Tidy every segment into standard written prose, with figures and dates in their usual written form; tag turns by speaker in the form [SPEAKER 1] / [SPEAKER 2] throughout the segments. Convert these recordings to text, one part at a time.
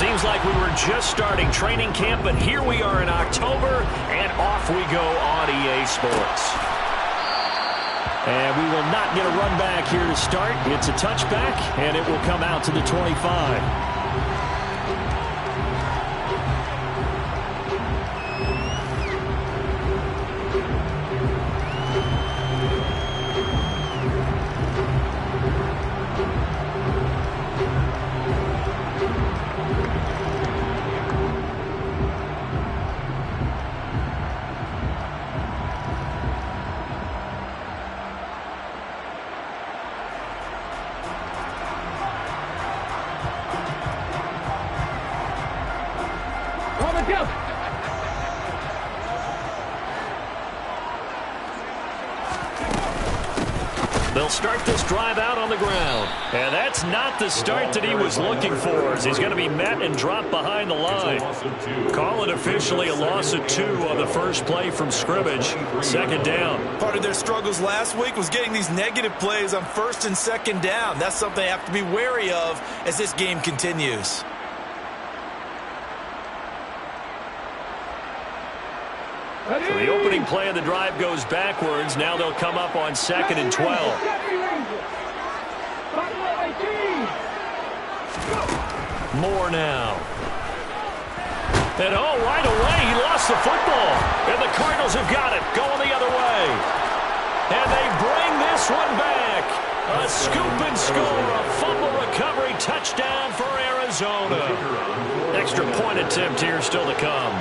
[SPEAKER 1] Seems like we were just starting training camp, but here we are in October, and off we go on EA Sports. And we will not get a run back here to start. It's a touchback, and it will come out to the 25. They'll start this drive out on the ground. And that's not the start that he was looking for, as he's going to be met and dropped behind the line. Call it officially a loss of 2 on the first play from scrimmage. Second down.
[SPEAKER 2] Part of their struggles last week was getting these negative plays on first and second down. That's something they have to be wary of as this game continues.
[SPEAKER 1] So the opening play of the drive goes backwards. Now they'll come up on 2nd and 12. More now. And right away, he lost the football. And the Cardinals have got it, going the other way. And they bring this one back. A scoop and score, a fumble recovery touchdown for Arizona. Extra point attempt here still to come.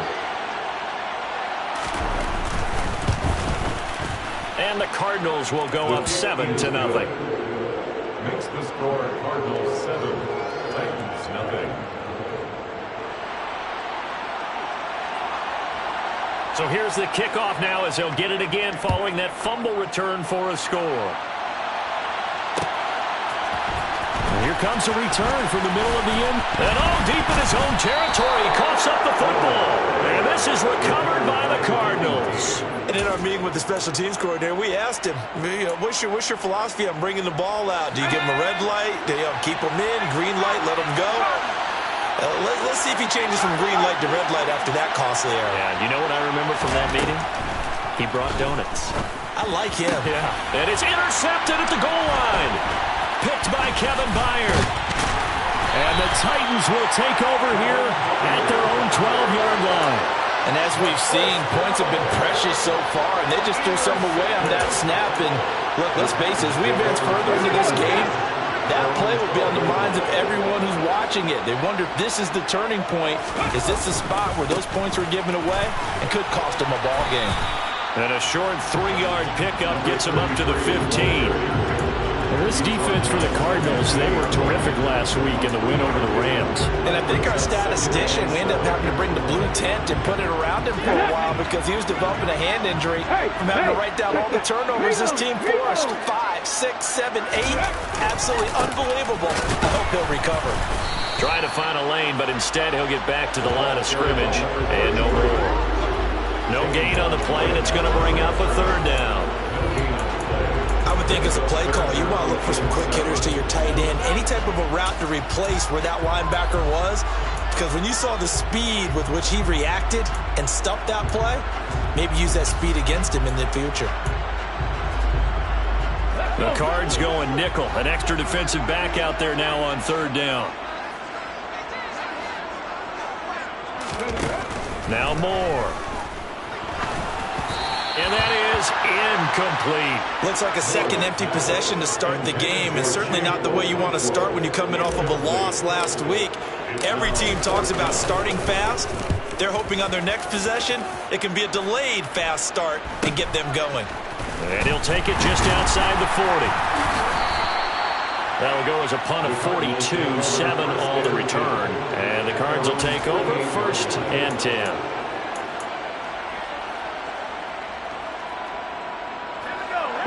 [SPEAKER 1] And the Cardinals will go up 7-0.
[SPEAKER 3] Makes the score Cardinals 7, Titans nothing.
[SPEAKER 1] So here's the kickoff now as he'll get it again following that fumble return for a score. And here comes a return from the middle of the end. And deep in his own territory, he coughs up the football. And this is recovered by the Cardinals.
[SPEAKER 2] And in our meeting with the special teams coordinator, we asked him, what's your philosophy on bringing the ball out? Do you give him a red light? Do you keep him in? Green light, let him go? Let's see if he changes from green light to red light after that costly error.
[SPEAKER 1] Yeah, you know what I remember from that meeting? He brought donuts.
[SPEAKER 2] I like him.
[SPEAKER 1] Yeah. And it's intercepted at the goal line. Picked by Kevin Byard. And the Titans will take over here at their own 12-yard line.
[SPEAKER 2] And as we've seen, points have been precious so far, and they just threw some away on that snap. And look, let's face it, as we advance further into this game, that play will be on the minds of everyone who's watching it. They wonder if this is the turning point. Is this the spot where those points were given away and could cost them a ball game?
[SPEAKER 1] And a short 3-yard pickup gets them up to the 15. Well, this defense for the Cardinals, they were terrific last week in the win over the Rams.
[SPEAKER 2] And I think our statistician, we ended up having to bring the blue tent and put it around him for a while because he was developing a hand injury from having to write down all the turnovers this team forced. 5, 6, 7, 8. Absolutely unbelievable. I hope he'll recover.
[SPEAKER 1] Trying to find a lane, but instead he'll get back to the line of scrimmage. And no more. No gain on the play, and it's going to bring up a 3rd down.
[SPEAKER 2] I would think as a play call, you want to look for some quick hitters to your tight end, any type of a route to replace where that linebacker was, because when you saw the speed with which he reacted and stuffed that play, maybe use that speed against him in the future.
[SPEAKER 1] The Cards going nickel, an extra defensive back out there now on 3rd down. Now Moore. And that is incomplete.
[SPEAKER 2] Looks like a second empty possession to start the game, and certainly not the way you want to start when you're coming off of a loss last week. Every team talks about starting fast. They're hoping on their next possession, it can be a delayed fast start and get them going.
[SPEAKER 1] And he'll take it just outside the 40. That'll go as a punt of 42, 7 all the return. And the Cards will take over 1st and 10.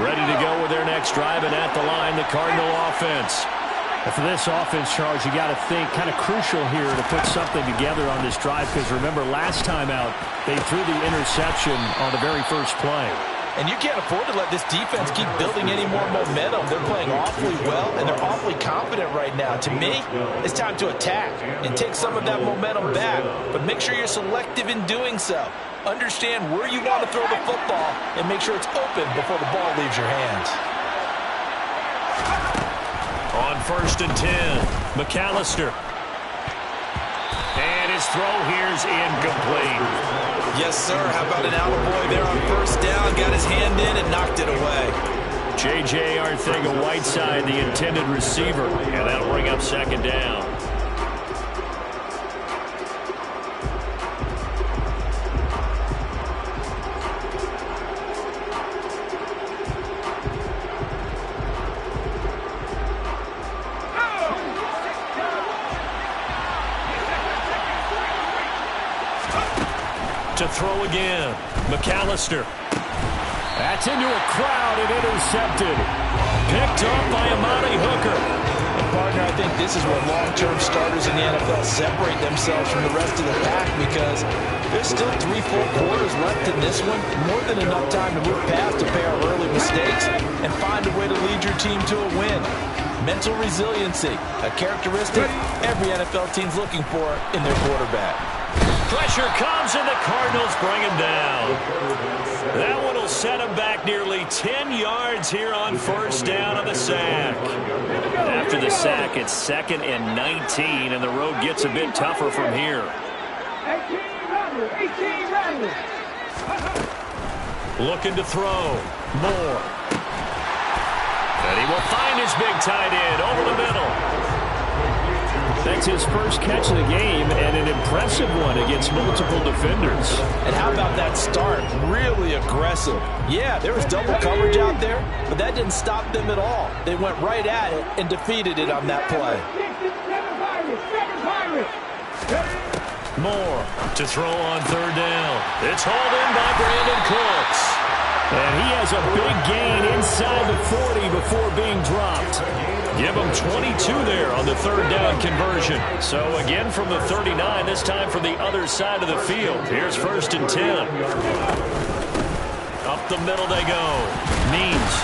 [SPEAKER 1] Ready to go with their next drive, and at the line, the Cardinal offense.
[SPEAKER 4] And for this offense, Charles, you got to think kind of crucial here to put something together on this drive, because remember last time out, they threw the interception on the very first play.
[SPEAKER 2] And you can't afford to let this defense keep building any more momentum. They're playing awfully well, and they're awfully confident right now. To me, it's time to attack and take some of that momentum back, but make sure you're selective in doing so. Understand where you want to throw the football and make sure it's open before the ball leaves your hands.
[SPEAKER 1] On 1st and 10, McAllister. And his throw here's incomplete.
[SPEAKER 2] Yes, sir. How about an attaboy there on 1st down? Got his hand in and knocked it away.
[SPEAKER 1] J.J. Arcega-Whiteside, the intended receiver. And that'll bring up 2nd down. To throw again, McAllister. That's into a crowd and intercepted. Picked up by Amani Hooker.
[SPEAKER 2] And partner, I think this is where long-term starters in the NFL separate themselves from the rest of the pack, because there's still 3 full quarters left in this one. More than enough time to move past a pair of early mistakes and find a way to lead your team to a win. Mental resiliency, a characteristic every NFL team's looking for in their quarterback.
[SPEAKER 1] Pressure comes, and the Cardinals bring him down. That one will set him back nearly 10 yards here on 1st down on the sack. After the sack, it's 2nd and 19, and the road gets a bit tougher from here. Looking to throw. Moore. And he will find his big tight end over the middle. That's his first catch of the game, and an impressive one against multiple defenders.
[SPEAKER 2] And how about that start? Really aggressive. Yeah, there was double coverage out there, but that didn't stop them at all. They went right at it and defeated it on that play.
[SPEAKER 1] Moore to throw on 3rd down. It's hauled in by Brandon Cooks. And he has a big gain inside the 40 before being dropped. Give him 22 there on the 3rd down conversion. So again from the 39, this time from the other side of the field. Here's 1st and 10. Up the middle they go. Means.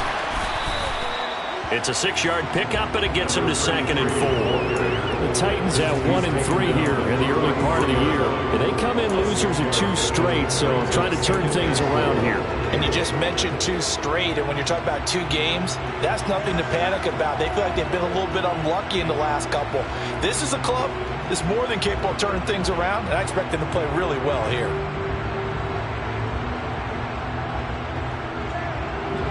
[SPEAKER 1] It's a 6-yard pickup, and it gets him to 2nd and 4. The Titans at 1 and 3 here in the early part of the year. And they come in losers of 2 straight, so trying to turn things around here.
[SPEAKER 2] And you just mentioned 2 straight, and when you're talking about 2 games, that's nothing to panic about. They feel like they've been a little bit unlucky in the last couple. This is a club that's more than capable of turning things around, and I expect them to play really well here.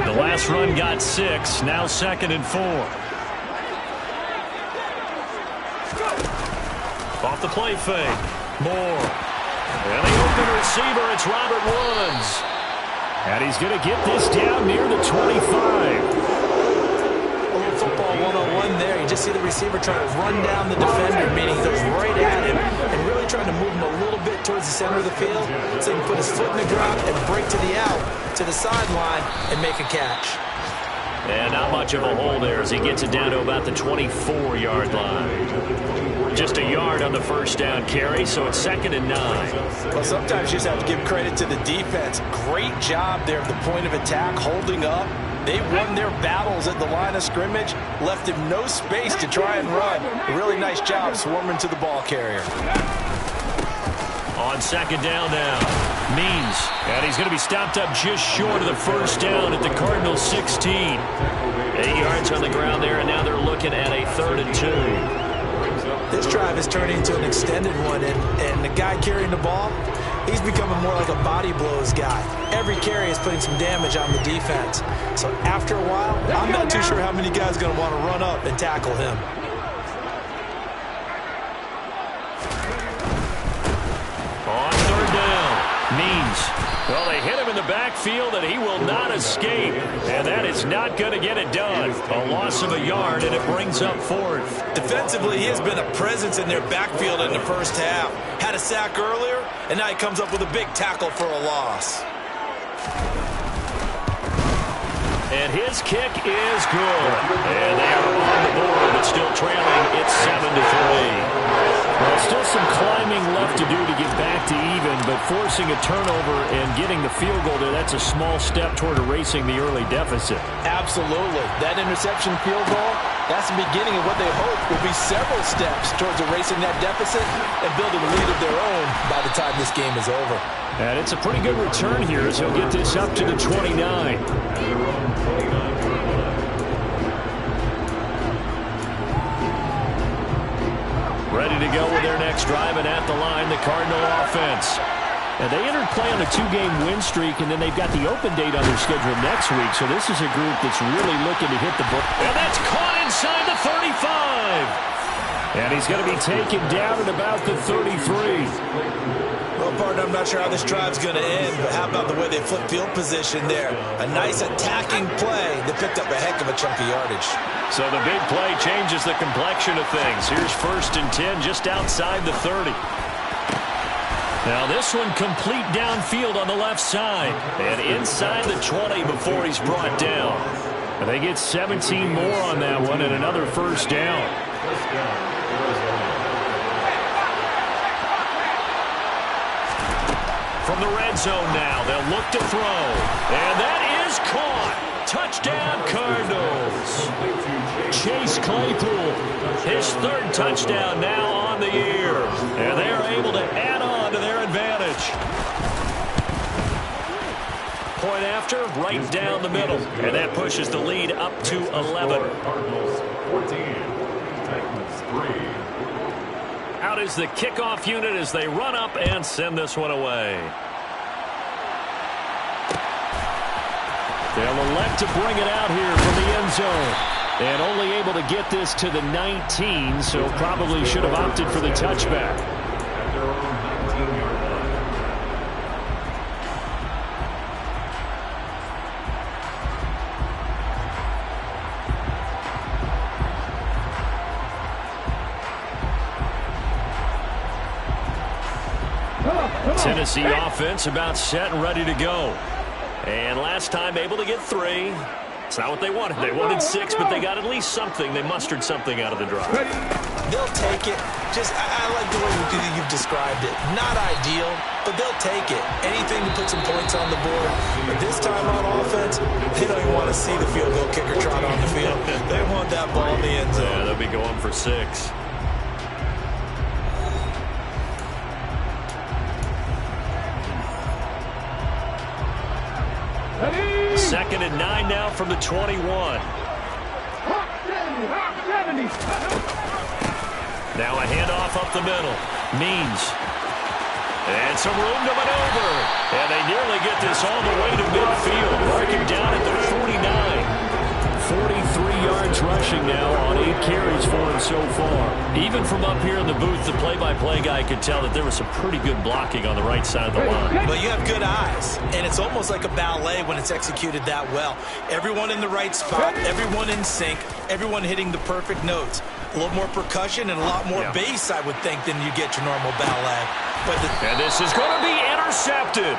[SPEAKER 1] The last run got 6, now 2nd and 4. Off the play fake. Moore. And the open receiver, it's Robert Woods. And he's going to get this down near the 25.
[SPEAKER 2] A little football 101 there. You just see the receiver trying to run down the defender, meaning he goes right at him and really trying to move him a little bit towards the center of the field so he can put his foot in the ground and break to the out, to the sideline, and make a catch.
[SPEAKER 1] And not much of a hole there as he gets it down to about the 24-yard line. Just a yard on the 1st down carry, so it's 2nd and 9.
[SPEAKER 2] Well, sometimes you just have to give credit to the defense. Great job there at the point of attack, holding up. They won their battles at the line of scrimmage, left him no space to try and run. A really nice job swarming to the ball carrier.
[SPEAKER 1] On 2nd down now, Means. And he's going to be stopped up just short of the 1st down at the Cardinals' 16. 8 yards on the ground there, and now they're looking at a 3rd and 2.
[SPEAKER 2] This drive is turning into an extended one, and the guy carrying the ball, he's becoming more like a body blows guy. Every carry is putting some damage on the defense. So after a while, I'm not too sure how many guys are going to want to run up and tackle him.
[SPEAKER 1] On 3rd down, Means. Well, they hit him in the backfield, and he will not escape. And that is not going to get it done. A loss of a yard, and it brings up 4th.
[SPEAKER 2] Defensively, he has been a presence in their backfield in the 1st half. Had a sack earlier, and now he comes up with a big tackle for a loss.
[SPEAKER 1] And his kick is good. And they are on the board, but still trailing. It's 7-3. Well, still some climbing left to do to get back to even, but forcing a
[SPEAKER 4] turnover and getting the field goal there, that's a small step toward erasing the early deficit.
[SPEAKER 2] Absolutely. That interception field goal, that's the beginning of what they hope will be several steps towards erasing that deficit and building a lead of their own by the time this game is over.
[SPEAKER 4] And it's a pretty good return here as he'll get this up to the 29. Ready to go with their next drive, and at the line, the Cardinal offense. And they entered play on a 2-game win streak, and then they've got the open date on their schedule next week. So this is a group that's really looking to hit the ball.
[SPEAKER 1] And that's caught inside the 35.
[SPEAKER 4] And he's going to be taken down at about the 33.
[SPEAKER 2] Well, partner, I'm not sure how this drive's going to end, but how about the way they flip field position there? A nice attacking play that picked up a heck of a chunk of yardage.
[SPEAKER 1] So the big play changes the complexion of things. Here's 1st and 10 just outside the 30. Now this one complete downfield on the left side. And inside the 20 before he's brought down.
[SPEAKER 4] And they get 17 more on that one and another first down.
[SPEAKER 1] From the red zone now, they'll look to throw. And that is caught. Touchdown, Cardinals. Chase Claypool, his 3rd touchdown now on the year. And they are able to add on to their advantage. Point after, right down the middle. And that pushes the lead up to 11.
[SPEAKER 3] Cardinals 14, Titans 3.
[SPEAKER 1] Out is the kickoff unit as they run up and send this one away.
[SPEAKER 4] They'll elect to bring it out here from the end zone. And only able to get this to the 19, so probably should have opted for the touchback.
[SPEAKER 3] At their own 19-yard line.
[SPEAKER 1] Tennessee offense about set and ready to go. And last time able to get 3. It's not what they wanted. They wanted 6, but they got at least something. They mustered something out of the drive.
[SPEAKER 2] They'll take it. I like the way you've described it. Not ideal, but they'll take it. Anything to put some points on the board. But this time on offense, they don't even want to see the field goal kicker trot on the field. They want that ball in the end zone.
[SPEAKER 1] Yeah, they'll be going for 6. Second and 9 now from the 21. Now a handoff up the middle. Means. And some room to maneuver. And they nearly get this all the way to midfield. Marking down at the 49. 43 yards rushing now on 8 carries for him so far. Even from up here in the booth, the play-by-play guy could tell that there was some pretty good blocking on the right side of the line.
[SPEAKER 2] But you have good eyes, and it's almost like a ballet when it's executed that well. Everyone in the right spot, everyone in sync, everyone hitting the perfect notes. A little more percussion and a lot more bass, I would think, than you get your normal ballet.
[SPEAKER 1] And this is going to be intercepted.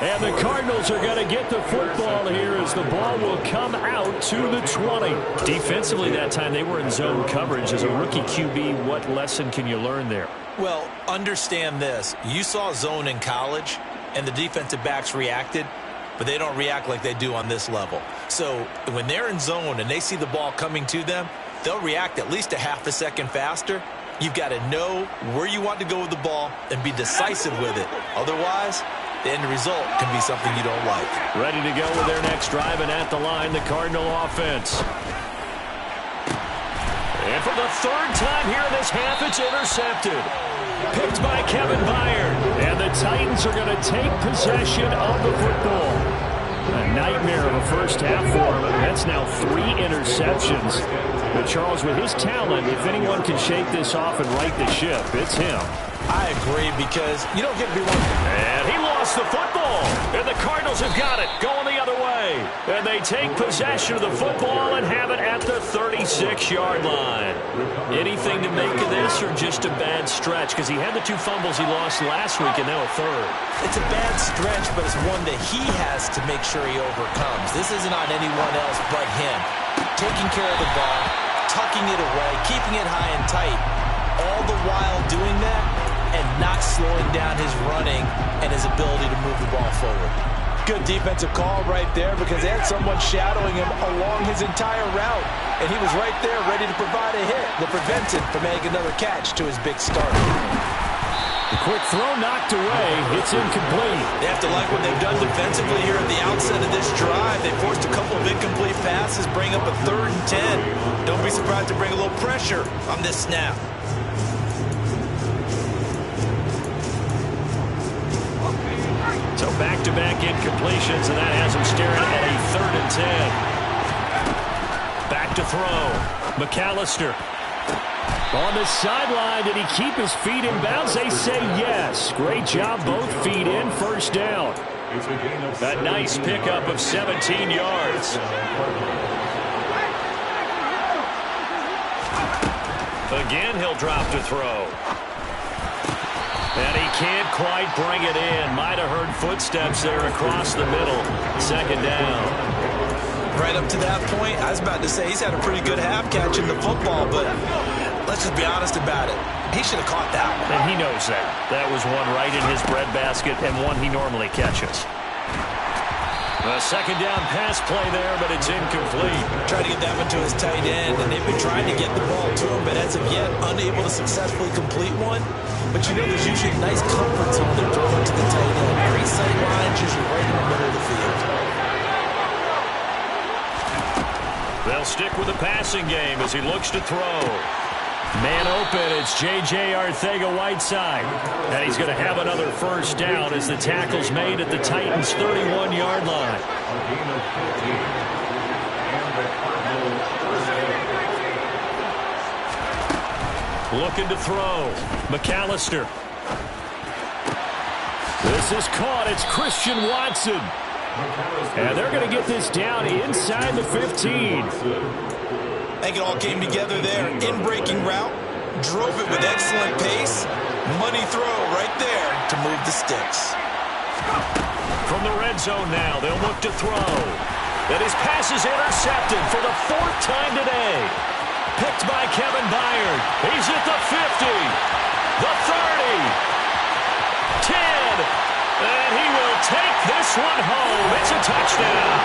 [SPEAKER 4] And the Cardinals are going to get the football here as the ball will come out to the 20.
[SPEAKER 1] Defensively that time, they were in zone coverage. As a rookie QB, what lesson can you learn there?
[SPEAKER 2] Well, understand this. You saw zone in college, and the defensive backs reacted, but they don't react like they do on this level. So when they're in zone and they see the ball coming to them, they'll react at least a half a second faster. You've got to know where you want to go with the ball and be decisive with it. Otherwise, the end result can be something you don't like.
[SPEAKER 1] Ready to go with their next drive, and at the line, the Cardinal offense. And for the 3rd time here in this half, it's intercepted. Picked by Kevin Byard.
[SPEAKER 4] And the Titans are going to take possession of the football. A nightmare of a first half for him. That's now 3 interceptions. But Charles, with his talent, if anyone can shake this off and right the ship, it's him.
[SPEAKER 2] I agree, because you don't get to be one.
[SPEAKER 1] And he lost the football. And the Cardinals have got it, going the other way. And they take possession of the football and have it at the 36-yard line. Anything to make of this, or just a bad stretch? Because he had the 2 fumbles he lost last week and now a 3rd.
[SPEAKER 2] It's a bad stretch, but it's one that he has to make sure he overcomes. This isn't on anyone else but him. Taking care of the ball, tucking it away, keeping it high and tight. All the while doing that, and not slowing down his running and his ability to move the ball forward. Good defensive call right there because they had someone shadowing him along his entire route, and he was right there ready to provide a hit that prevents him from making another catch to his big start.
[SPEAKER 4] The quick throw knocked away. It's incomplete.
[SPEAKER 2] They have to like what they've done defensively here at the outset of this drive. They forced a couple of incomplete passes, bring up a 3rd and 10. Don't be surprised to bring a little pressure on this snap.
[SPEAKER 1] So back-to-back incompletions, and that has him staring at a 3rd and 10. Back to throw. McAllister.
[SPEAKER 4] On the sideline, did he keep his feet in bounds? They say yes. Great job, both feet in, first down.
[SPEAKER 1] A nice pickup of 17 yards. Again, he'll drop to throw. And he can't quite bring it in. Might have heard footsteps there across the middle. 2nd down.
[SPEAKER 2] Right up to that point, I was about to say he's had a pretty good half catching the football, but let's just be honest about it. He should have caught that one.
[SPEAKER 1] And he knows that. That was one right in his breadbasket and one he normally catches. A 2nd down pass play there, but it's incomplete.
[SPEAKER 2] Tried to get that one to his tight end, and they've been trying to get the ball to him, but as of yet, unable to successfully complete one. But you know there's usually a nice comfort zone they're throwing to the tight end. Great sight lines, usually right in the middle of the field.
[SPEAKER 1] They'll stick with the passing game as he looks to throw. Man open, it's J.J. Arcega-Whiteside. And he's going to have another first down as the tackle's made at the Titans' 31-yard line. Looking to throw. McAllister.
[SPEAKER 4] This is caught. It's Christian Watson. And they're going to get this down inside the 15.
[SPEAKER 2] I think it all came together there. In-breaking route. Drove it with excellent pace. Money throw right there to move the sticks.
[SPEAKER 1] From the red zone now, they'll look to throw. And his pass is intercepted for the 4th time today. Picked by Kevin Byard. He's at the 50. The 30. 10. And he will take this one home. It's a touchdown.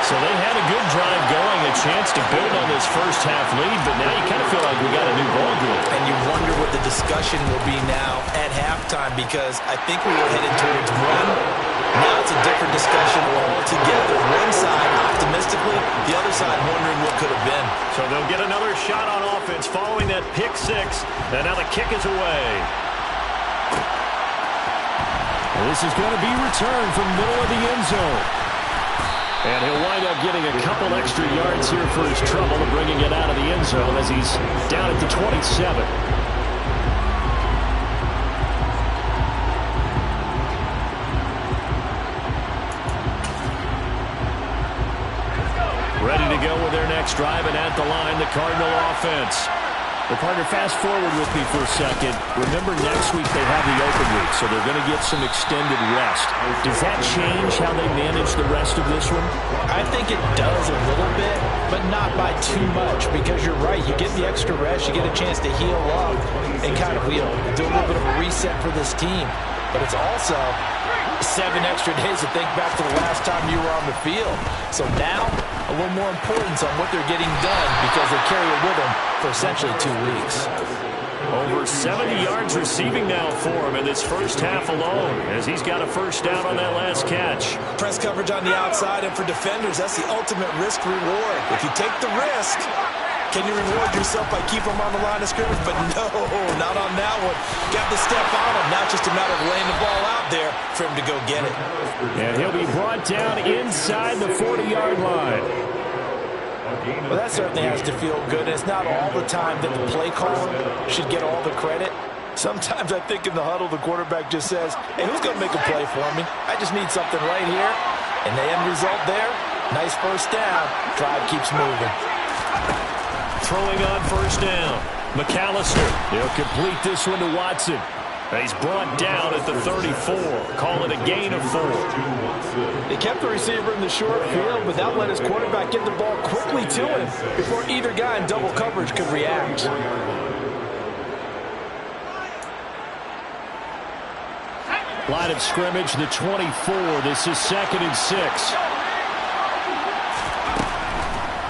[SPEAKER 1] So they had a good drive going, a chance to build on this first half lead, but now you kind of feel like we got a new ball game.
[SPEAKER 2] And you wonder what the discussion will be now at halftime, because I think we were headed towards one. Now it's a different discussion altogether. One side optimistically, the other side wondering what could have been.
[SPEAKER 1] So they'll get another shot on offense following that pick 6, and now the kick is away.
[SPEAKER 4] This is going to be returned from the middle of the end zone. And he'll wind up getting a couple extra yards here for his trouble and bringing it out of the end zone as he's down at the 27.
[SPEAKER 1] Ready to go with their next drive, and at the line, the Cardinal offense.
[SPEAKER 4] Well, partner, fast forward with me for a second. Remember, next week they have the open week, so they're going to get some extended rest. Does that change how they manage the rest of this one?
[SPEAKER 2] I think it does a little bit, but not by too much, because you're right. You get the extra rest, you get a chance to heal up and kind of do a little bit of a reset for this team. But it's also 7 extra days to think back to the last time you were on the field. So now, a little more importance on what they're getting done because they carry it with them for essentially 2 weeks.
[SPEAKER 1] Over 70 yards receiving now for him in this first half alone, as he's got a first down on that last catch.
[SPEAKER 2] Press coverage on the outside, and for defenders, that's the ultimate risk-reward. If you take the risk, can you reward yourself by keeping him on the line of scrimmage? But no, not on that one. Got the step on him. Now it's just a matter of laying the ball out there for him to go get it.
[SPEAKER 4] And he'll be brought down inside the 40-yard line.
[SPEAKER 2] Well, that certainly has to feel good. It's not all the time that the play caller should get all the credit. Sometimes I think in the huddle, the quarterback just says, hey, who's going to make a play for me? I just need something right here. And the end result there, nice first down. Drive keeps moving.
[SPEAKER 1] Throwing on first down. McAllister.
[SPEAKER 4] He'll complete this one to Watson.
[SPEAKER 1] He's brought down at the 34. Call it a gain of 4.
[SPEAKER 2] They kept the receiver in the short field, but that let his quarterback get the ball quickly to him before either guy in double coverage could react.
[SPEAKER 4] Line of scrimmage, the 24. This is 2nd and 6.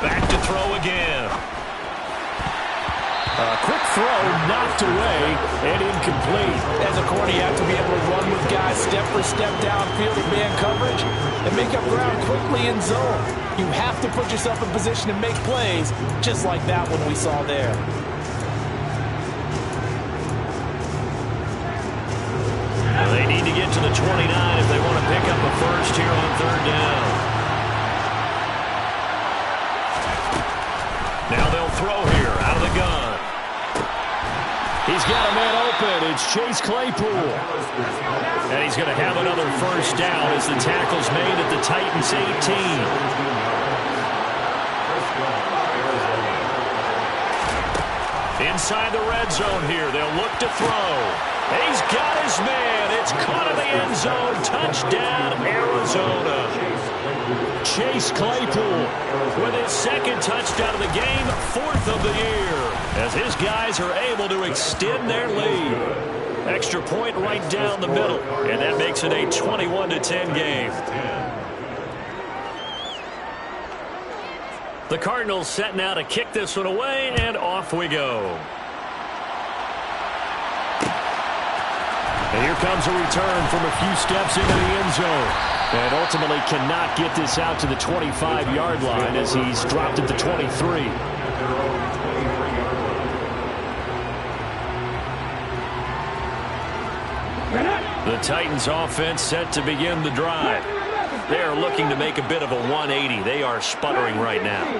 [SPEAKER 1] Back to throw again.
[SPEAKER 4] A quick throw knocked away and incomplete.
[SPEAKER 2] As a corner, you have to be able to run with guys step for step downfield in man coverage and make up ground quickly in zone. You have to put yourself in position to make plays, just like that one we saw there.
[SPEAKER 1] Well, they need to get to the 29 if they want to pick up a first here on 3rd down. Now they'll throw here out of the gun.
[SPEAKER 4] He's got a man open. It's Chase Claypool. And he's going to have another first down as the tackle's made at the Titans 18.
[SPEAKER 1] Inside the red zone here. They'll look to throw. He's got his man. It's caught in the end zone. Touchdown, Arizona.
[SPEAKER 4] Chase Claypool
[SPEAKER 1] With his 2nd touchdown of the game, 4th of the year, as his guys are able to extend their lead. Extra point right down the middle, and that makes it a 21-10 game. The Cardinals set now to kick this one away, and off we go.
[SPEAKER 4] And here comes a return from a few steps into the end zone. And ultimately cannot get this out to the 25-yard line as he's dropped at the 23.
[SPEAKER 1] The Titans offense set to begin the drive. They are looking to make a bit of a 180. They are sputtering right now.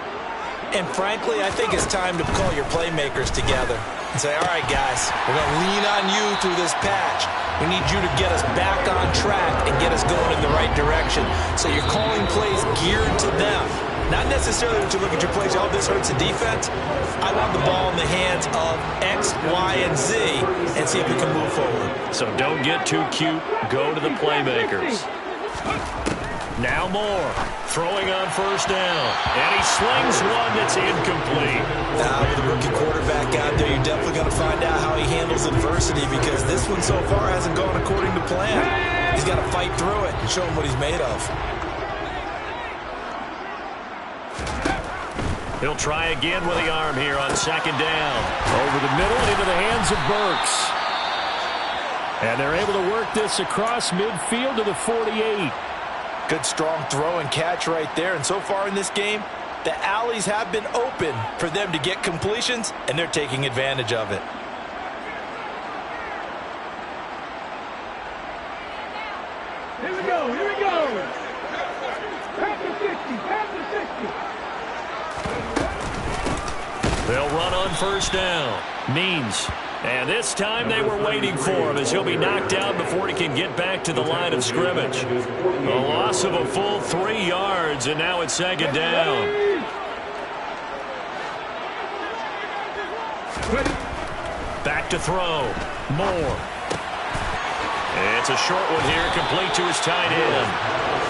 [SPEAKER 2] And frankly, I think it's time to call your playmakers together and say, all right, guys, we're going to lean on you through this patch. We need you to get us back on track and get us going in the right direction. So you're calling plays geared to them. Not necessarily when you look at your plays, oh, this hurts the defense. I want the ball in the hands of X, Y, and Z and see if we can move forward.
[SPEAKER 1] So don't get too cute. Go to the playmakers. Now Moore, throwing on first down. And he slings one that's incomplete.
[SPEAKER 2] Now, with a rookie quarterback out there, you're definitely going to find out how he handles adversity because this one so far hasn't gone according to plan. He's got to fight through it and show him what he's made of.
[SPEAKER 1] He'll try again with the arm here on 2nd down.
[SPEAKER 4] Over the middle into the hands of Burks. And they're able to work this across midfield to the 48.
[SPEAKER 2] Good strong throw and catch right there. And so far in this game, the alleys have been open for them to get completions, and they're taking advantage of it.
[SPEAKER 5] Here we go, here we go. Pass the 60, pass the 60.
[SPEAKER 1] They'll run on first down. Means. And this time they were waiting for him as he'll be knocked out before he can get back to the line of scrimmage. A loss of a full 3 yards, and now it's 2nd down. Back to throw. Moore. It's a short one here, complete to his tight end.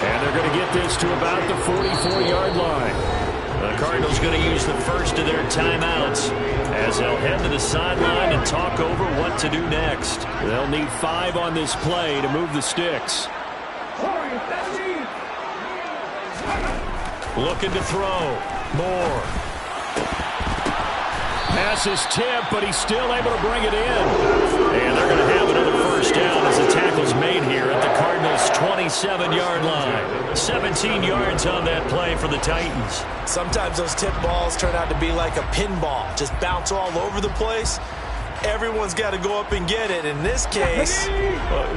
[SPEAKER 4] And they're going to get this to about the 44-yard line.
[SPEAKER 1] The Cardinals going to use the first of their timeouts as they'll head to the sideline and talk over what to do next.
[SPEAKER 4] They'll need 5 on this play to move the sticks.
[SPEAKER 1] Looking to throw. Moore.
[SPEAKER 4] Pass is tipped, but he's still able to bring it in. And they're going to have another first down as the tackle's made here at the Cardinals' 27-yard line. 17 yards on that play for the Titans.
[SPEAKER 2] Sometimes those tip balls turn out to be like a pinball, just bounce all over the place. Everyone's got to go up and get it. In this case,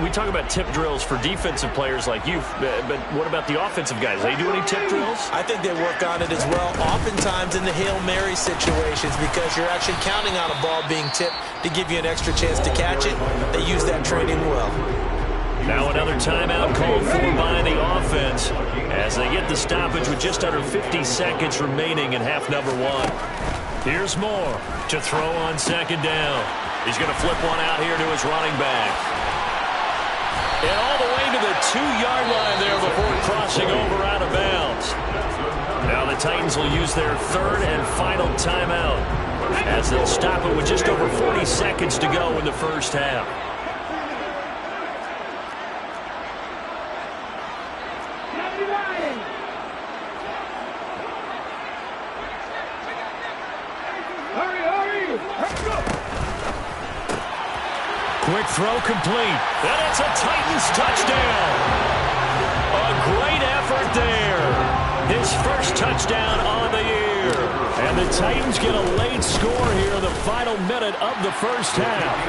[SPEAKER 1] we talk about tip drills for defensive players like you, but what about the offensive guys? They do any tip drills?
[SPEAKER 2] I think they work on it as well, oftentimes in the Hail Mary situations, because you're actually counting on a ball being tipped to give you an extra chance to catch it. They use that training well.
[SPEAKER 1] Now another timeout called for by the offense as they get the stoppage with just under 50 seconds remaining in half number 1. Here's Moore to throw on 2nd down. He's going to flip one out here to his running back. And all the way to the 2-yard line there before crossing over out of bounds. Now the Titans will use their 3rd and final timeout as they'll stop it with just over 40 seconds to go in the first half.
[SPEAKER 4] Quick throw complete.
[SPEAKER 1] And it's a Titans touchdown. A great effort there. His first touchdown on the year.
[SPEAKER 4] And the Titans get a late score here in the final minute of the first half.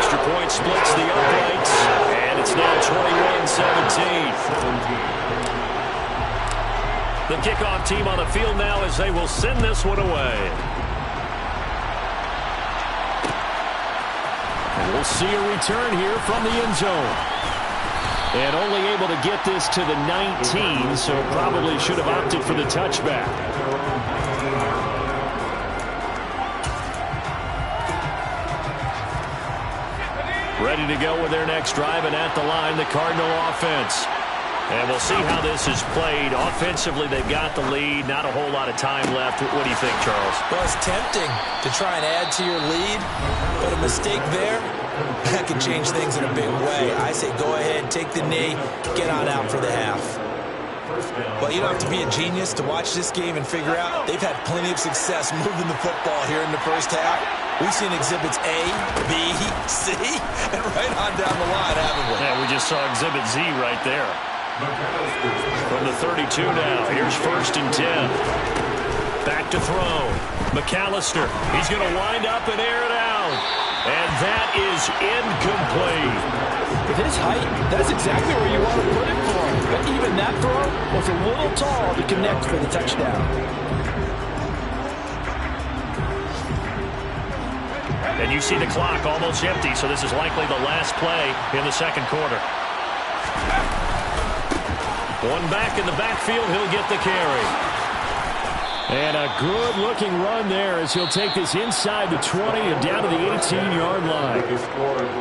[SPEAKER 1] Extra point splits the uprights, and it's now 21-17. The kickoff team on the field now as they will send this one away.
[SPEAKER 4] And we'll see a return here from the end zone. And only able to get this to the 19, so probably should have opted for the touchback. Ready to go with their next drive, and at the line, the Cardinal offense. And we'll see how this is played. Offensively, they've got the lead. Not a whole lot of time left. What do you think, Charles?
[SPEAKER 2] Well, it's tempting to try and add to your lead, but a mistake there, that can change things in a big way. I say go ahead, take the knee, get on out for the half. Well, you don't have to be a genius to watch this game and figure out they've had plenty of success moving the football here in the first half. We've seen exhibits A, B, C, and right on down the line, haven't we?
[SPEAKER 1] Yeah, we just saw exhibit Z right there. From the 32 now, here's 1st and 10. Back to throw. McAllister, he's going to wind up and air it out. And that is incomplete.
[SPEAKER 2] With his height, that's exactly where you want to put it for him. But even that throw was a little tall to connect for the touchdown.
[SPEAKER 1] And you see the clock almost empty, so this is likely the last play in the second quarter. One back in the backfield, he'll get the carry.
[SPEAKER 4] And a good-looking run there as he'll take this inside the 20 and down to the 18-yard line.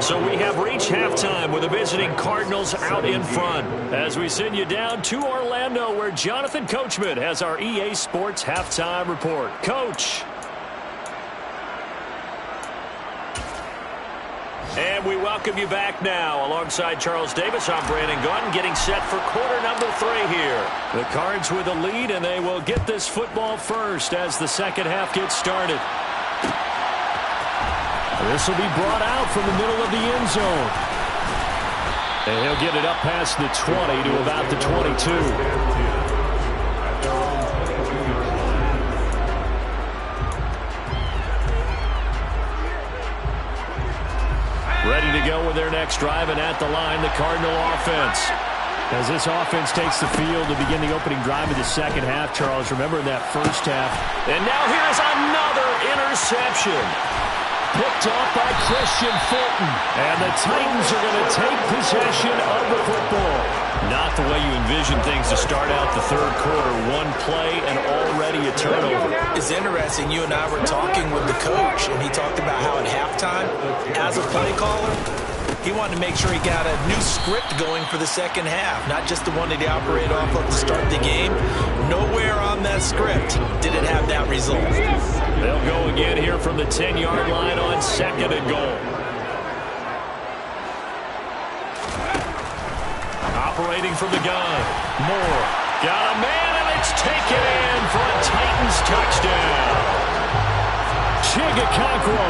[SPEAKER 1] So we have reached halftime with the visiting Cardinals out in front. As we send you down to Orlando, where Jonathan Coachman has our EA Sports halftime report. Coach. And we welcome you back now. Alongside Charles Davis, I'm Brandon Gaudin, getting set for quarter number 3 here. The Cards with the lead, and they will get this football first as the second half gets started.
[SPEAKER 4] This will be brought out from the middle of the end zone. And he'll get it up past the 20 to about the 22. Ready to go with their next drive, and at the line, the Cardinal offense. As this offense takes the field to begin the opening drive of the second half, Charles, remember in that first half.
[SPEAKER 1] And now here's another interception.
[SPEAKER 4] Picked off by Christian Fulton. And the Titans are going to take possession of the football.
[SPEAKER 1] Not the way you envision things to start out the third quarter. One play and already a turnover.
[SPEAKER 2] It's interesting. You and I were talking with the coach, and he talked about how at halftime, as a play caller, he wanted to make sure he got a new script going for the second half, not just the one that he operated off of to start the game. Nowhere on that script did it have that result.
[SPEAKER 1] They'll go again here from the 10-yard line on 2nd and goal. Operating from the gun. Moore got a man, and it's taken in for a Titans touchdown.
[SPEAKER 4] Chigakakro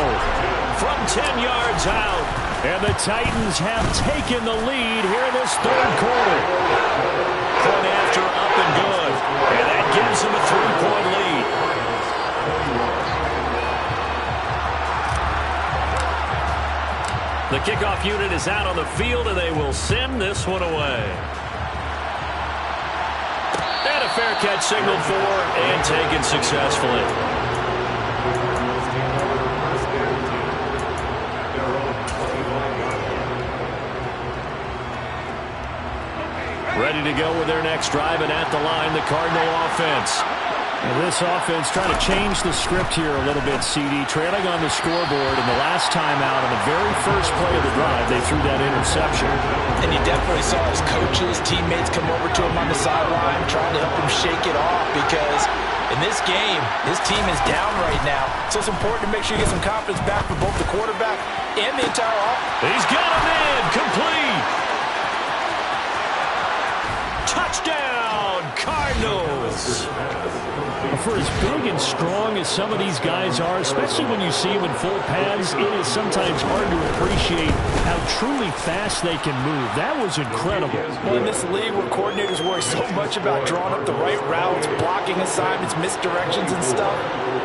[SPEAKER 1] from 10 yards out.
[SPEAKER 4] And the Titans have taken the lead here in this third quarter.
[SPEAKER 1] Point after up and good. And that gives them a 3-point lead. The kickoff unit is out on the field, and they will send this one away. And a fair catch signaled for and taken successfully. Ready to go with their next drive, and at the line, the Cardinal offense.
[SPEAKER 4] And this offense trying to change the script here a little bit, CD. Trailing on the scoreboard, and the last time out on the very first play of the drive, they threw that interception.
[SPEAKER 2] And you definitely saw his coaches, teammates come over to him on the sideline, trying to help him shake it off, because in this game, his team is down right now. So it's important to make sure you get some confidence back for both the quarterback and the entire offense.
[SPEAKER 1] He's got him in, complete. Touchdown, Cardinals.
[SPEAKER 4] For as big and strong as some of these guys are, especially when you see them in full pads, it is sometimes hard to appreciate how truly fast they can move. That was incredible.
[SPEAKER 2] Well, in this league where coordinators worry so much about drawing up the right routes, blocking assignments, misdirections and stuff,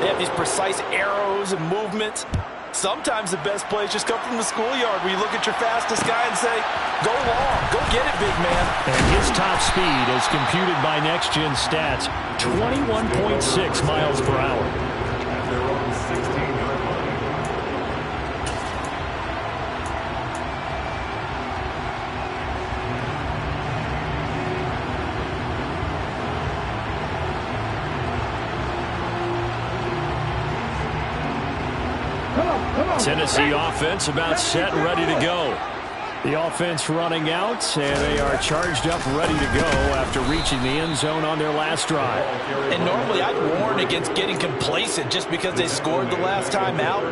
[SPEAKER 2] they have these precise arrows and movements. Sometimes the best plays just come from the schoolyard where you look at your fastest guy and say, go long, go get it, big man.
[SPEAKER 4] And his top speed, as computed by Next Gen Stats, 21.6 miles per hour.
[SPEAKER 3] At their own 16-yard line.
[SPEAKER 1] Tennessee offense about set and ready to go.
[SPEAKER 4] The offense running out, and they are charged up ready to go after reaching the end zone on their last drive.
[SPEAKER 2] And normally I'd warn against getting complacent just because they scored the last time out.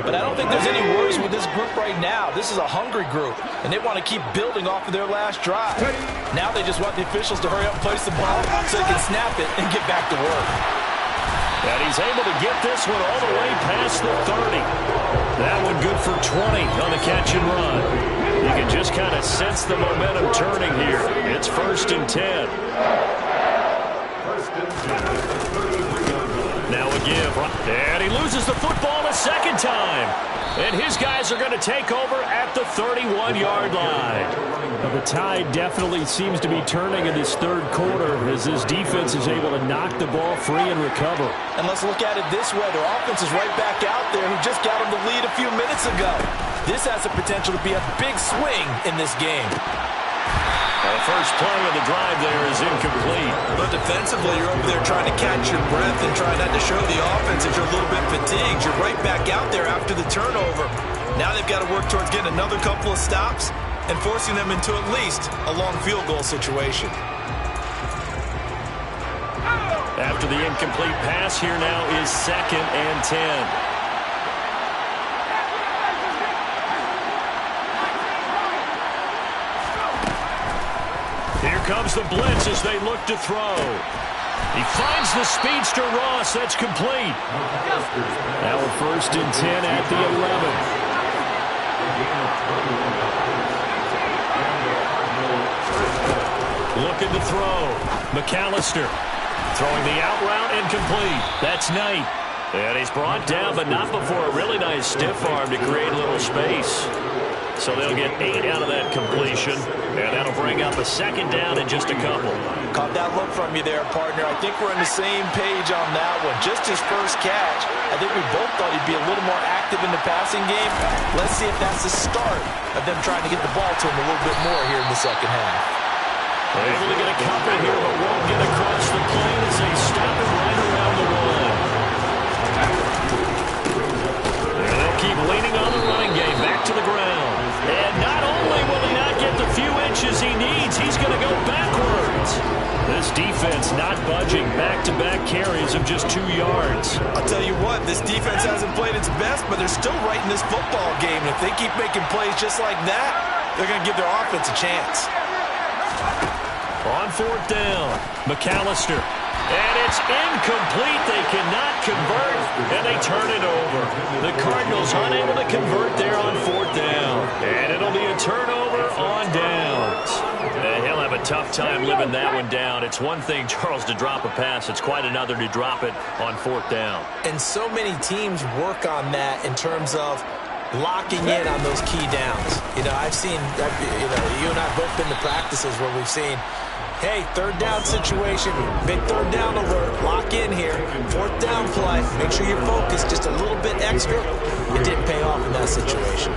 [SPEAKER 2] But I don't think there's any worries with this group right now. This is a hungry group, and they want to keep building off of their last drive. Now they just want the officials to hurry up and place the ball so they can snap it and get back to work.
[SPEAKER 1] And he's able to get this one all the way past the 30. That one good for 20 on the catch and run. You can just kind of sense the momentum turning here. It's 1st and 10. Now a give. And he loses the football a second time. And his guys are going to take over at the 31-yard line.
[SPEAKER 4] Well, the tide definitely seems to be turning in this third quarter as this defense is able to knock the ball free and recover.
[SPEAKER 2] And let's look at it this way. Their offense is right back out there who just got them the lead a few minutes ago. This has the potential to be a big swing in this game.
[SPEAKER 1] The first play of the drive there is incomplete.
[SPEAKER 2] But defensively, you're over there trying to catch your breath and trying not to show the offense that you're a little bit fatigued. You're right back out there after the turnover. Now they've got to work towards getting another couple of stops and forcing them into at least a long field goal situation.
[SPEAKER 1] After the incomplete pass, here now is 2nd and 10. Here comes the blitz as they look to throw. He finds the speedster Ross. That's complete.
[SPEAKER 4] Now 1st and 10 at the
[SPEAKER 1] 11. Looking to throw. McAllister throwing the out route incomplete. That's Knight. And he's brought down, but not before a really nice stiff arm to create a little space. So they'll get 8 out of that completion, and that'll bring up a 2nd down in just a couple.
[SPEAKER 2] Caught that look from you there, partner. I think we're on the same page on that one. Just his first catch, I think we both thought he'd be a little more active in the passing game. Let's see if that's the start of them trying to get the ball to him a little bit more here in the second half.
[SPEAKER 1] They're able to get a couple here, but won't get across the plane as they stop it right around the line. And they'll keep leaning on the running game back to the ground. And not only will he not get the few inches he needs, he's going to go backwards. This defense not budging. Back-to-back carries of just 2 yards.
[SPEAKER 2] I'll tell you what, this defense hasn't played its best, but they're still right in this football game. And if they keep making plays just like that, they're going to give their offense a chance.
[SPEAKER 1] On 4th down, McAllister. And it's incomplete. They cannot convert, and they turn it over. The Cardinals unable to convert there on 4th down. And it'll be a turnover on downs. And he'll have a tough time living that one down. It's one thing, Charles, to drop a pass. It's quite another to drop it on 4th down.
[SPEAKER 2] And so many teams work on that in terms of locking in on those key downs. You know, I've seen, you and I have both been to practices where we've seen, hey, 3rd down situation, big 3rd down alert, lock in here, 4th down play, make sure you're focused just a little bit extra. It didn't pay off in that situation.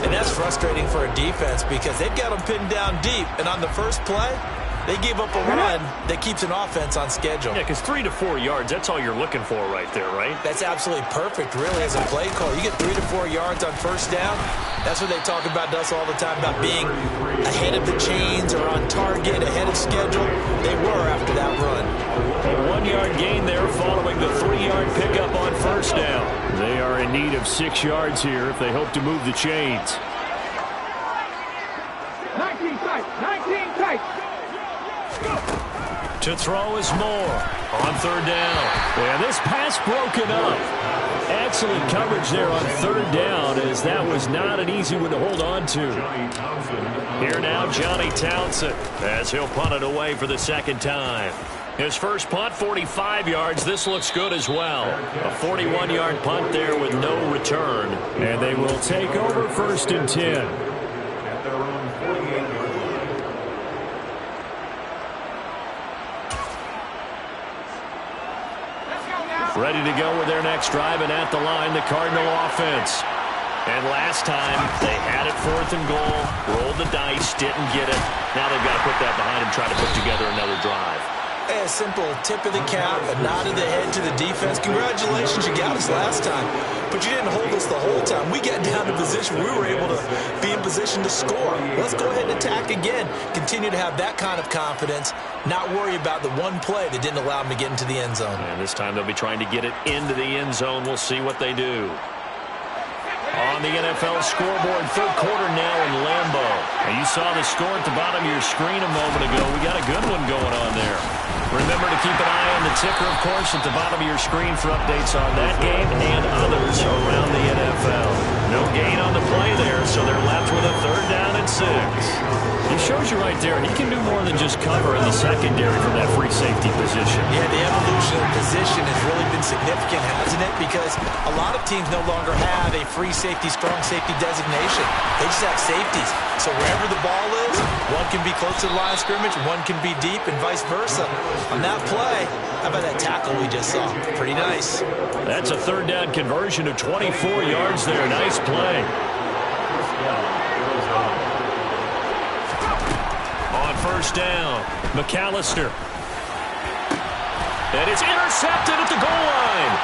[SPEAKER 2] And that's frustrating for a defense because they've got them pinned down deep, and on the first play, they gave up a run that keeps an offense on schedule.
[SPEAKER 1] Yeah, because 3 to 4 yards, that's all you're looking for right there, right?
[SPEAKER 2] That's absolutely perfect, really, as a play call. You get 3 to 4 yards on 1st down. That's what they talk about to us all the time, about being ahead of the chains or on target, ahead of schedule. They were after that run.
[SPEAKER 1] A 1-yard gain there following the 3-yard pickup on 1st down.
[SPEAKER 4] They are in need of 6 yards here if they hope to move the chains.
[SPEAKER 5] 19 tight, 19 tight.
[SPEAKER 1] To throw is Moore on third down.
[SPEAKER 4] Yeah, this pass broken up. Excellent coverage there on third down, as that was not an easy one to hold on to.
[SPEAKER 1] Here now, Johnny Townsend, as he'll punt it away for the second time. His first punt, 45 yards. This looks good as well. A 41-yard punt there with no return.
[SPEAKER 4] And they will take over 1st and 10.
[SPEAKER 3] At their own 48-yard line.
[SPEAKER 1] Ready to go with their next drive, and at the line, the Cardinal offense. And last time, they had it 4th and goal, rolled the dice, didn't get it. Now they've got to put that behind them, try to put together another drive.
[SPEAKER 2] A simple tip of the cap, a nod of the head to the defense. Congratulations, you got us last time. But you didn't hold us the whole time. We got down to position. We were able to be in position to score. Let's go ahead and attack again. Continue to have that kind of confidence. Not worry about the one play that didn't allow them to get into the end zone.
[SPEAKER 1] And this time they'll be trying to get it into the end zone. We'll see what they do. On the NFL scoreboard, third quarter now in Lambeau. And you saw the score at the bottom of your screen a moment ago. We got a good one going on there. Remember to keep an eye on the ticker, of course, at the bottom of your screen for updates on that game and others around the NFL. No gain on the play there, so they're left with a 3rd down and 6.
[SPEAKER 4] He shows you right there, he can do more than just cover in the secondary from that free safety position.
[SPEAKER 2] Yeah, the evolution of position has really been significant, hasn't it? Because a lot of teams no longer have a free safety, strong safety designation. They just have safeties. So wherever the ball is, one can be close to the line of scrimmage, one can be deep, and vice versa. On that play, how about that tackle we just saw? Pretty nice.
[SPEAKER 1] That's a 3rd down conversion of 24 yards there. Nice play. On 1st down, McAllister. And it's intercepted at the goal line.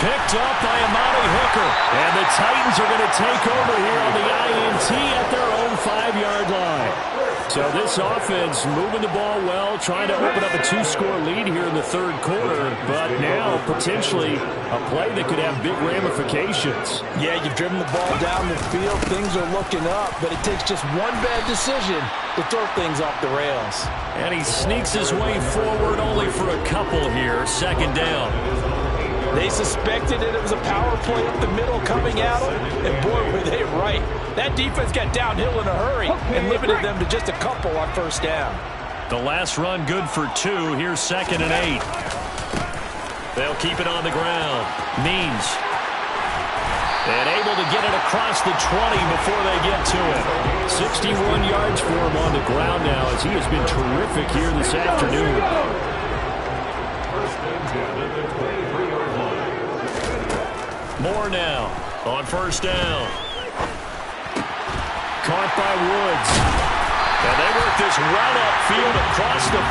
[SPEAKER 1] Picked up by Amani Hooker. And the Titans are going to take over here on the INT at their own 5-yard line. So this offense moving the ball well, trying to open up a 2-score lead here in the 3rd quarter, but now potentially a play that could have big ramifications.
[SPEAKER 2] Yeah, you've driven the ball down the field. Things are looking up, but it takes just one bad decision to throw things off the rails.
[SPEAKER 1] And he sneaks his way forward only for a couple here. 2nd down.
[SPEAKER 2] They suspected that it was a power play up the middle coming at them, and boy, were they right. That defense got downhill in a hurry and limited them to just a couple on 1st down.
[SPEAKER 1] The last run good for 2. Here's 2nd and 8. They'll keep it on the ground. Means. And able to get it across the 20 before they get to it. 61 yards for him on the ground now, as he has been terrific here this afternoon. More now on 1st down. Caught by Woods. And they work this well upfield across the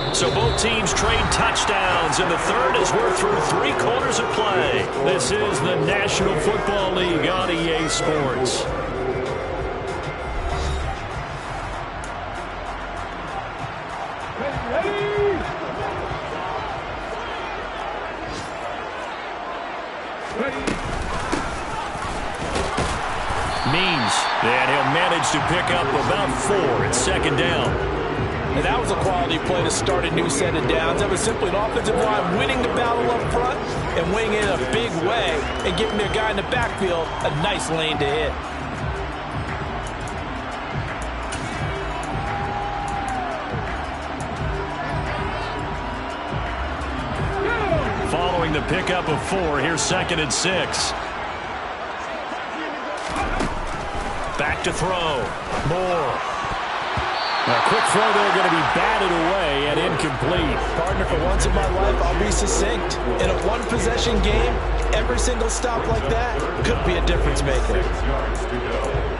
[SPEAKER 1] 45. So both teams trade touchdowns, and the 3rd as we're through 3 quarters of play. This is the National Football League on EA Sports. Means that he'll manage to pick up about 4 at 2nd down.
[SPEAKER 2] And that was a quality play to start a new set of downs. That was simply an offensive line winning the battle up front and winning it in a big way and giving their guy in the backfield a nice lane to hit.
[SPEAKER 1] Following the pickup of 4, here's 2nd and 6. Back to throw. Moore.
[SPEAKER 4] A quick throw there going to be batted away and incomplete.
[SPEAKER 2] Partner, for once in my life, I'll be succinct. In a one-possession game, every single stop like that could be a difference maker.
[SPEAKER 3] 6 yards to go.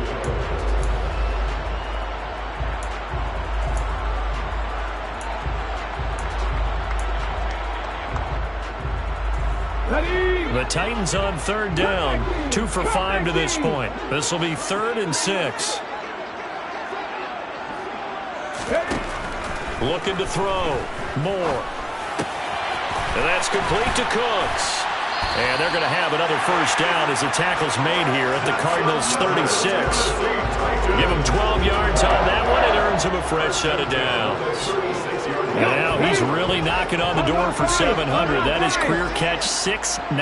[SPEAKER 1] The Titans on 3rd down. 2 for 5 to this point. This will be 3rd and 6. Looking to throw. Moore. And that's complete to Cooks. And they're going to have another first down as the tackle's made here at the Cardinals' 36. Give him 12 yards on that one. It earns him a fresh set of downs. And now he's really knocking on the door for 700. That is career catch 699.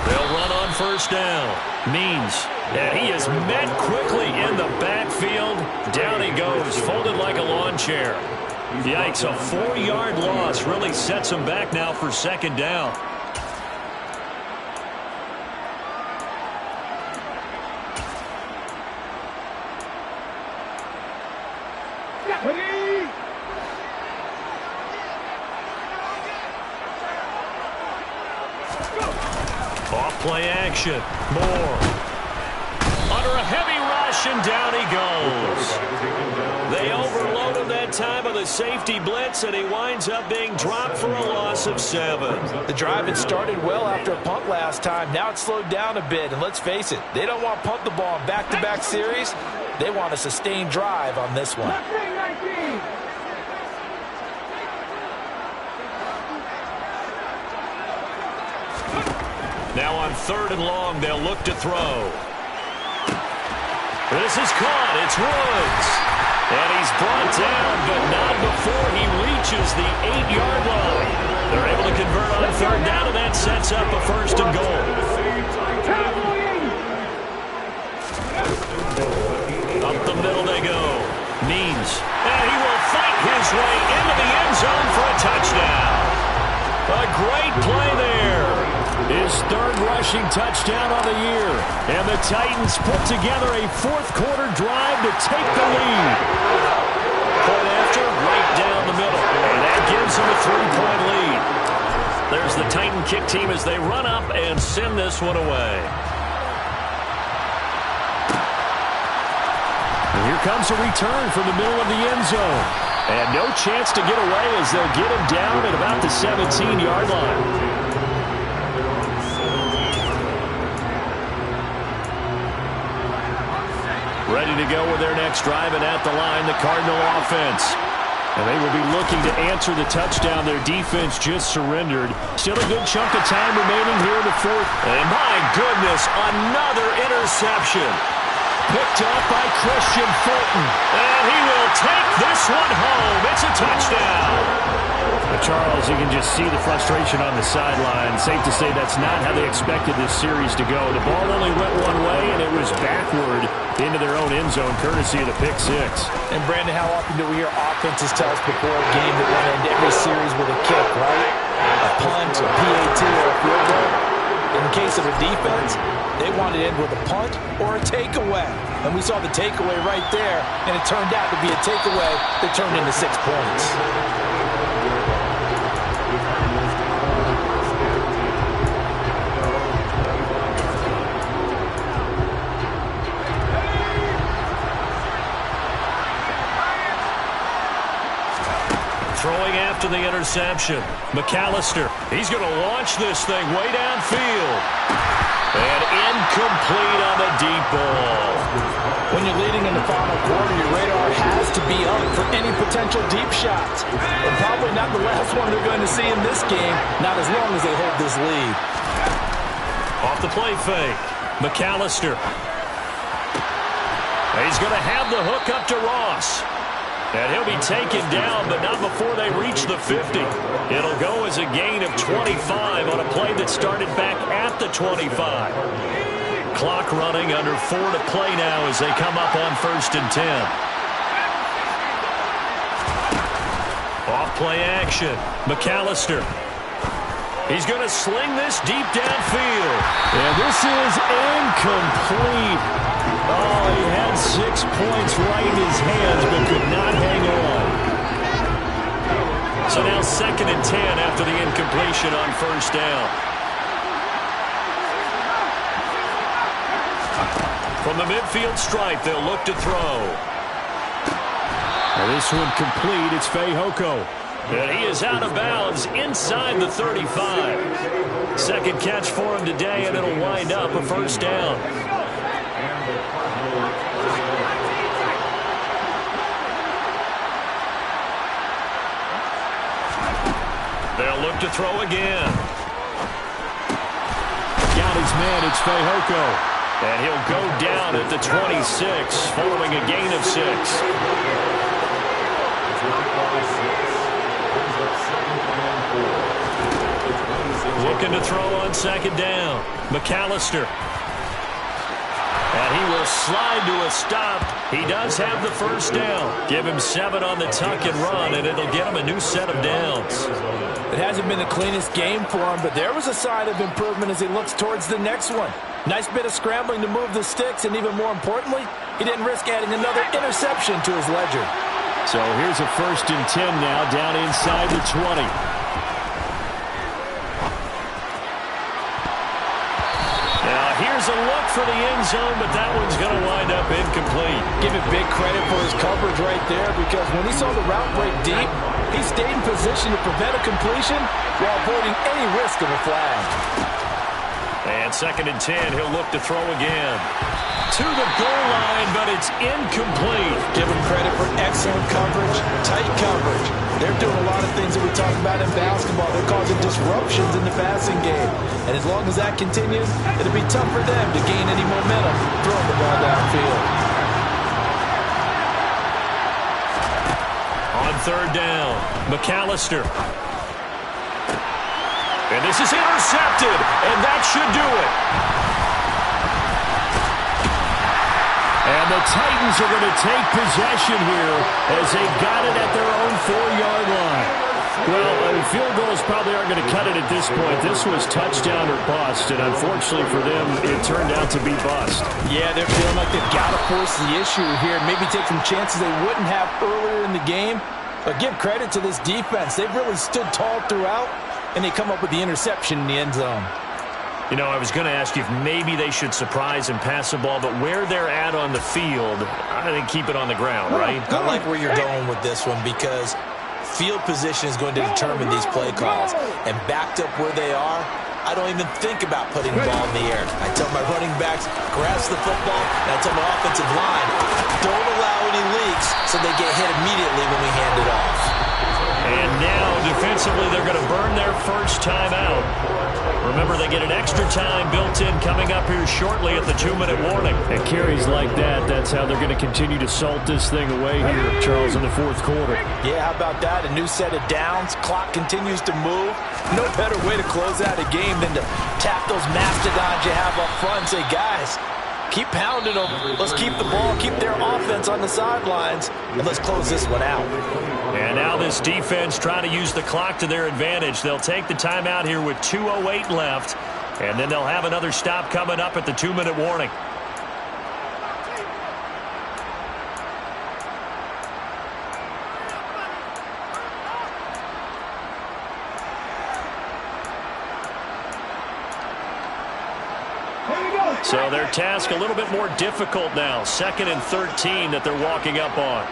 [SPEAKER 1] They'll run on first down. Means that he is met quickly in the backfield. Down he goes, folded like a lawn chair. Yikes, a 4-yard loss really sets him back now for second down. Off play action. Moore. Under a heavy rush, and down he goes. They overload him that time of the safety blitz, and he winds up being dropped for a loss of 7.
[SPEAKER 2] The drive had started well after a punt last time. Now it's slowed down a bit, and let's face it, they don't want to punt the ball in back-to-back series. They want a sustained drive on this one.
[SPEAKER 1] Now on 3rd and long, they'll look to throw. This is caught. It's Woods. And he's brought down, but not before he reaches the 8-yard line. They're able to convert on 3rd down, and that sets up a 1st and goal. Up the middle they go. Means. And he will fight his way into the end zone for a touchdown. A great play there. His 3rd rushing touchdown on the year. And the Titans put together a 4th-quarter drive to take the lead. Point after, right down the middle. And that gives them a 3-point lead. There's the Titan kick team as they run up and send this one away. And here comes a return from the middle of the end zone. And no chance to get away as they'll get him down at about the 17-yard line. Ready to go with their next drive, and at the line, the Cardinal offense. And they will be looking to answer the touchdown their defense just surrendered. Still a good chunk of time remaining here in the 4th. And my goodness, another interception. Picked up by Christian Fulton. And he will take this one home. It's a touchdown. Charles, you can just see the frustration on the sideline. Safe to say that's not how they expected this series to go. The ball only went one way, and it was backward into their own end zone, courtesy of the pick 6.
[SPEAKER 2] And, Brandon, how often do we hear offenses tell us before a game that we're going to end every series with a kick, right? A punt, a PAT, or a field goal. In the case of a defense, they want to end with a punt or a takeaway. And we saw the takeaway right there, and it turned out to be a takeaway that turned into 6 points.
[SPEAKER 1] Throwing after the interception. McAllister. He's going to launch this thing way downfield. And incomplete on the deep ball.
[SPEAKER 2] When you're leading in the final quarter, your radar has to be up for any potential deep shots. And probably not the last one they're going to see in this game, not as long as they hold this lead.
[SPEAKER 1] Off the play fake. McAllister. He's going to have the hook up to Ross. And he'll be taken down, but not before they reach the 50. It'll go as a gain of 25 on a play that started back at the 25. Clock running, under 4 to play now as they come up on 1st and 10. Off play action. McAllister. He's going to sling this deep downfield. And this is incomplete. Oh, he had 6 points right in his hands, but could not hang on. So now 2nd and 10 after the incompletion on 1st down. From the midfield stripe, they'll look to throw. Now this one complete. It's Fehoko. And he is out of bounds inside the 35. 2nd catch for him today, and it'll wind up a 1st down. They'll look to throw again.
[SPEAKER 4] Got his man, it's Fehoko.
[SPEAKER 1] And he'll go down at the 26 following a gain of 6. Looking to throw on second down. McAllister. And he will slide to a stop. He does have the first down. Give him 7 on the tuck and run, and it'll get him a new set of downs.
[SPEAKER 2] It hasn't been the cleanest game for him, but there was a sign of improvement as he looks towards the next one. Nice bit of scrambling to move the sticks, and even more importantly, he didn't risk adding another interception to his ledger.
[SPEAKER 4] So here's a 1st and 10 now, down inside the 20.
[SPEAKER 1] Now here's a look for the end zone, but that one's going to wind up incomplete.
[SPEAKER 2] Give him big credit for his coverage right there, because when he saw the route break deep, he stayed in position to prevent a completion while avoiding any risk of a flag.
[SPEAKER 1] And 2nd and 10, he'll look to throw again. To the goal line, but it's incomplete.
[SPEAKER 2] Give him credit for excellent coverage, tight coverage. They're doing a lot of things that we talk about in basketball. They're causing disruptions in the passing game. And as long as that continues, it'll be tough for them to gain any momentum throwing the ball downfield.
[SPEAKER 1] On 3rd down, McAllister. And this is intercepted, and that should do it.
[SPEAKER 4] And the Titans are going to take possession here as they got it at their own 4-yard line. Well, field goals probably aren't going to cut it at this point. This was touchdown or bust, and unfortunately for them, it turned out to be bust.
[SPEAKER 2] Yeah, they're feeling like they've got to force the issue here, maybe take some chances they wouldn't have earlier in the game. But give credit to this defense. They've really stood tall throughout, and they come up with the interception in the end zone.
[SPEAKER 1] You know, I was going to ask you if maybe they should surprise and pass the ball, but where they're at on the field, I think keep it on the ground, right?
[SPEAKER 2] I like where you're going with this one because field position is going to determine these play calls. And backed up where they are, I don't even think about putting the ball in the air. I tell my running backs, grasp the football, and I tell my offensive line, don't allow any leaks so they get hit immediately when we hand it off.
[SPEAKER 1] And now, defensively, they're going to burn their first time out. Remember, they get an extra time built in coming up here shortly at the 2-minute warning.
[SPEAKER 4] And carries like that, that's how they're going to continue to salt this thing away here, Charles, in the 4th quarter.
[SPEAKER 2] Yeah, how about that? A new set of downs. Clock continues to move. No better way to close out a game than to tap those mastodons you have up front and say, guys, keep pounding them. Let's keep the ball, keep their offense on the sidelines, and let's close this one out.
[SPEAKER 1] And now this defense trying to use the clock to their advantage. They'll take the timeout here with 2:08 left, and then they'll have another stop coming up at the 2-minute warning. So their task a little bit more difficult now. 2nd and 13 that they're walking up on.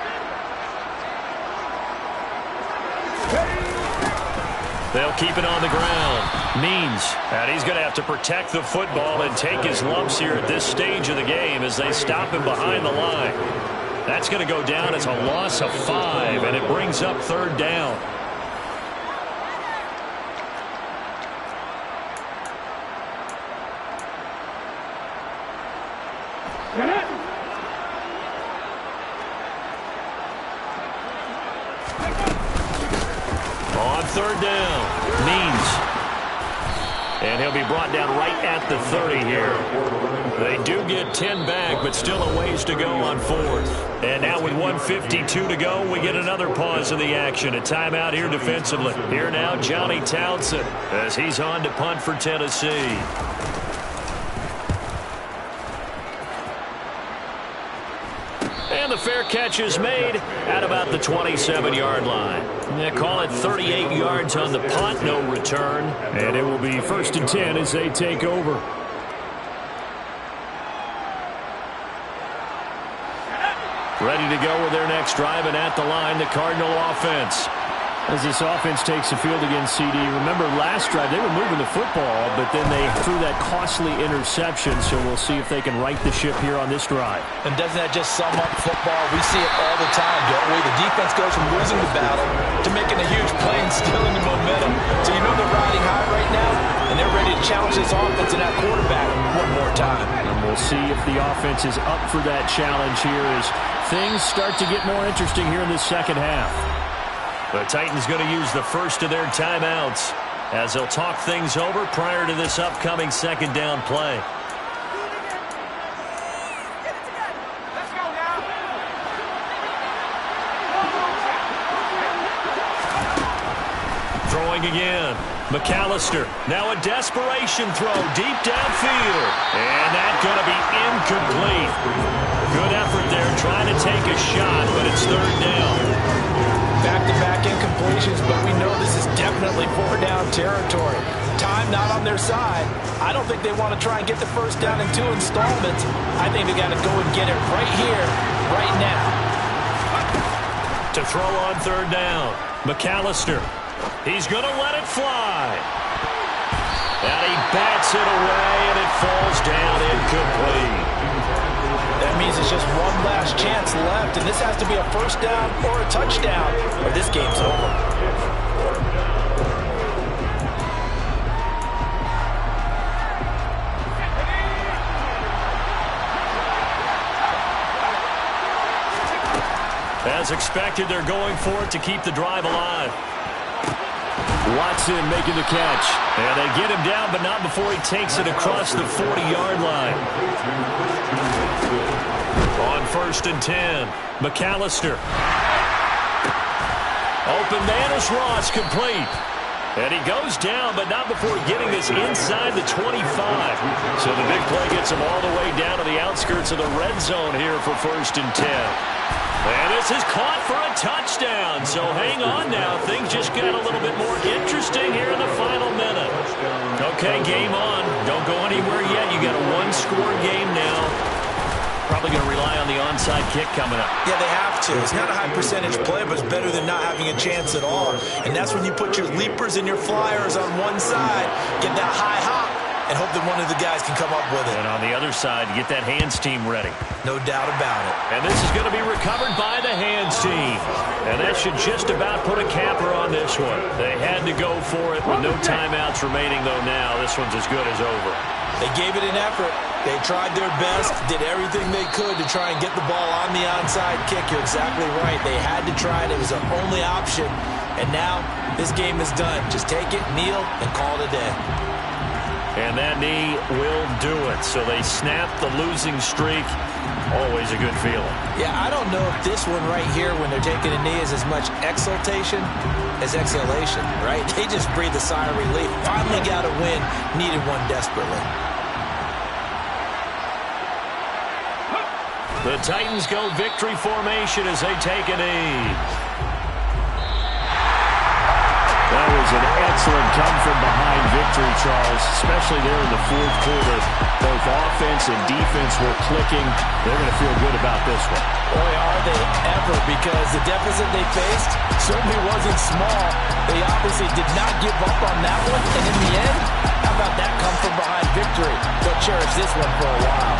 [SPEAKER 1] They'll keep it on the ground. Means, and he's going to have to protect the football and take his lumps here at this stage of the game as they stop him behind the line. That's going to go down as a loss of 5, and it brings up 3rd down. On 3rd down, Means. And he'll be brought down right at the 30 here. They do get 10 back, but still a ways to go on 4th. And now with 1:52 to go, we get another pause in the action. A timeout here defensively. Here now, Johnny Townsend, as he's on to punt for Tennessee. And the fair catch is made at about the 27-yard line. They call it 38 yards on the punt, no return.
[SPEAKER 4] And it will be 1st and 10 as they take over.
[SPEAKER 1] Ready to go with their next drive, and at the line, the Cardinal offense.
[SPEAKER 4] As this offense takes the field against CD, remember last drive they were moving the football, but then they threw that costly interception, so we'll see if they can right the ship here on this drive.
[SPEAKER 2] And doesn't that just sum up football? We see it all the time, don't we? The defense goes from losing the battle to making a huge play and stealing the momentum. So you know they're riding high right now, and they're ready to challenge this offense and that quarterback one more time.
[SPEAKER 4] And we'll see if the offense is up for that challenge here as things start to get more interesting here in this second half.
[SPEAKER 1] The Titans going to use the first of their timeouts as they'll talk things over prior to this upcoming second down play. Throwing again. McAllister. Now a desperation throw deep downfield. And that's going to be incomplete. Good effort there trying to take a shot, but it's third down.
[SPEAKER 2] Back-to-back incompletions, but we know this is definitely four-down territory. Time not on their side. I don't think they want to try and get the first down in 2 installments. I think they got to go and get it right here, right now.
[SPEAKER 1] To throw on third down, McAllister. He's going to let it fly. And he bats it away, and it falls down incomplete.
[SPEAKER 2] That means it's just one last chance left, and this has to be a first down or a touchdown, or this game's over.
[SPEAKER 1] As expected, they're going for it to keep the drive alive.
[SPEAKER 4] Watson making the catch.
[SPEAKER 1] And they get him down, but not before he takes it across the 40-yard line. On 1st and 10, McAllister. Open man is Ross, complete. And he goes down, but not before getting this inside the 25. So the big play gets him all the way down to the outskirts of the red zone here for 1st and 10. And this is caught for a touchdown. So hang on now. Things just got a little bit more interesting here in the final minute. Okay, game on. Don't go anywhere yet. You got a one-score game now. Probably going to rely on the onside kick coming up.
[SPEAKER 2] Yeah, they have to. It's not a high-percentage play, but it's better than not having a chance at all. And that's when you put your leapers and your flyers on one side, get that high hop, and hope that one of the guys can come up with it.
[SPEAKER 1] And on the other side, get that hands team ready.
[SPEAKER 2] No doubt about it.
[SPEAKER 1] And this is going to be recovered by the hands team. And that should just about put a capper on this one. They had to go for it with no timeouts remaining, though now this one's as good as over.
[SPEAKER 2] They gave it an effort. They tried their best, did everything they could to try and get the ball on the onside kick. You're exactly right. They had to try it. It was their only option. And now this game is done. Just take it, kneel, and call it a day.
[SPEAKER 1] And that knee will do it. So they snap the losing streak. Always a good feeling.
[SPEAKER 2] Yeah, I don't know if this one right here, when they're taking a knee, is as much exultation as exhalation, right? They just breathe a sigh of relief. Finally got a win. Needed one desperately.
[SPEAKER 1] The Titans go victory formation as they take a knee.
[SPEAKER 4] That was an excellent come-from-behind victory, Charles, especially there in the fourth quarter. Both offense and defense were clicking. They're going to feel good about this one.
[SPEAKER 2] Boy, are they ever, because the deficit they faced certainly wasn't small. They obviously did not give up on that one, and in the end, how about that come-from-behind victory? They'll cherish this one for a while.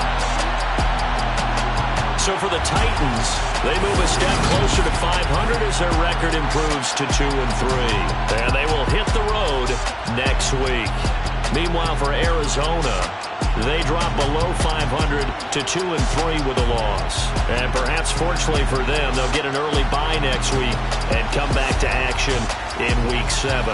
[SPEAKER 1] So for the Titans, they move a step closer to 500 as their record improves to 2-3. And they will hit the road next week. Meanwhile, for Arizona, they drop below 500 to 2-3 with a loss. And perhaps fortunately for them, they'll get an early bye next week and come back to action in Week 7.